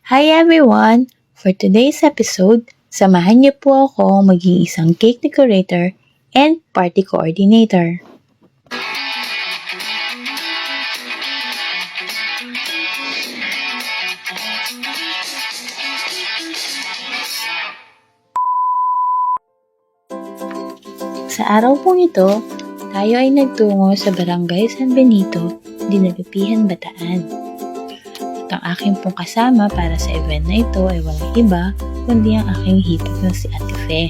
Hi everyone! For today's episode, samahan niyo po ako maging isang cake decorator and party coordinator. Sa araw pong ito, tayo ay nagtungo sa Barangay San Benito, Dinalupihan, Bataan. At ang aking pong kasama para sa event na ito ay walang iba kundi ang aking hipag na si Ate Fe.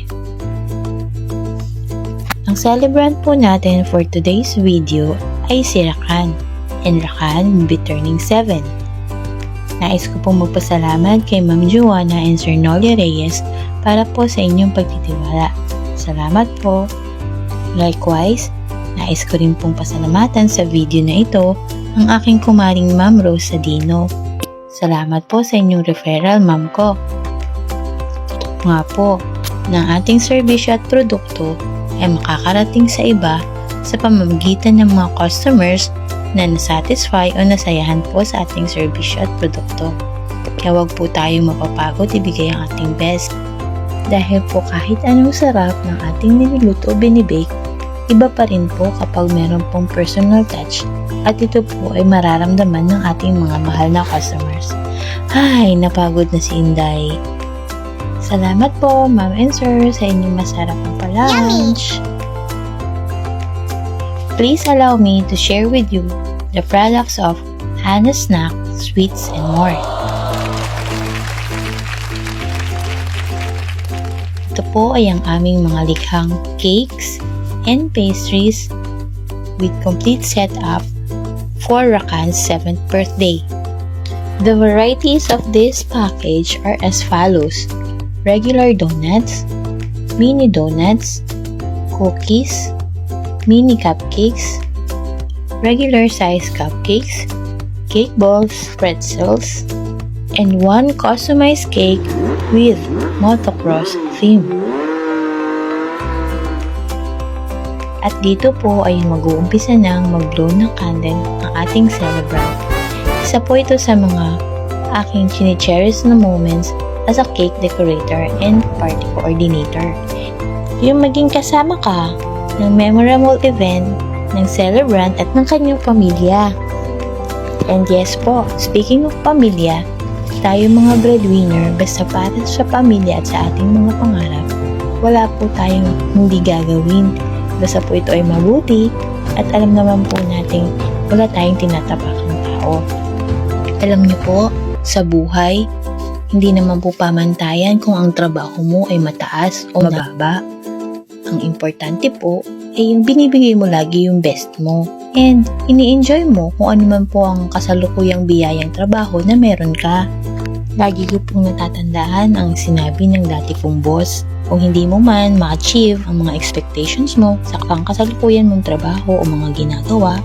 Ang celebrant po natin for today's video ay si Rakan, and Rakan will be turning 7. Nais ko pong magpasalamat kay Ma'am Joanna and Sir Noli Reyes para po sa inyong pagtitiwala. Salamat po! Likewise, nais ko rin pong pasalamatan sa video na ito ang aking kumaring Ma'am Rose Sadino. Salamat po sa inyong referral, Ma'am ko. Nga po, na ang ating serbisyo at produkto ay makakarating sa iba sa pamamagitan ng mga customers na nasatisfy o nasayahan po sa ating serbisyo at produkto. Kaya wag po tayong mapapagod ibigay ang ating best. Dahil po kahit anong sarap ng ating niluluto o binibake, iba pa rin po kapag meron pong personal touch at ito po ay mararamdaman ng ating mga mahal na customers. Ay, napagod na si Inday. Salamat po, Ma'am and Sir, sa inyong masarap na pa-lunch. Please allow me to share with you the products of Hannah's Snack, Sweets, and more. Ito po ay ang aming mga likhang cakes and pastries with complete setup for Rakan's 7th birthday. The varieties of this package are as follows: regular donuts, mini donuts, cookies, mini cupcakes, regular size cupcakes, cake balls, pretzels, and one customized cake with motocross theme. At dito po ay mag-uumpisa nang mag-blow ng candle ang ating celebrant. Isa po ito sa mga aking chine-cherish na moments as a cake decorator and party coordinator. Yung maging kasama ka ng memorable event ng celebrant at ng kanyang pamilya. And yes po, speaking of pamilya, tayo mga breadwinner, basta para sa pamilya at sa ating mga pangarap, wala po tayong hindi gagawin. Basta po ito ay mabuti at alam naman po natin wala tayong tinatapakang tao. Alam niyo po, sa buhay, hindi naman po pamantayan kung ang trabaho mo ay mataas o mababa. Ang importante po ay yung binibigay mo lagi yung best mo. And ini-enjoy mo kung ano man po ang kasalukuyang biyayang trabaho na meron ka. Lagi ko pong natatandaan ang sinabi ng dati kong boss, kung hindi mo man ma-achieve ang mga expectations mo sa kasalukuyan mong trabaho o mga ginagawa,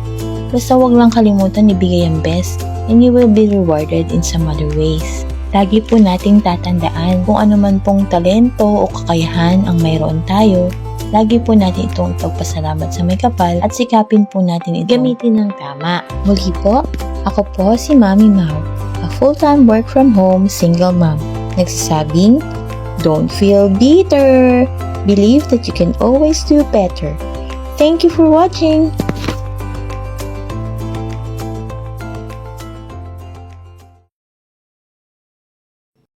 basta wag lang kalimutan ibigay ang best and you will be rewarded in some other ways. Lagi po nating tatandaan kung ano man pong talento o kakayahan ang mayroon tayo, lagi po natin itong ipagpasalamat sa may kapal at sikapin po natin ito gamitin ng tama. Muli po, ako po si Mami Mau, a full-time work from home single mom. Nagsasabing, don't feel bitter. Believe that you can always do better. Thank you for watching.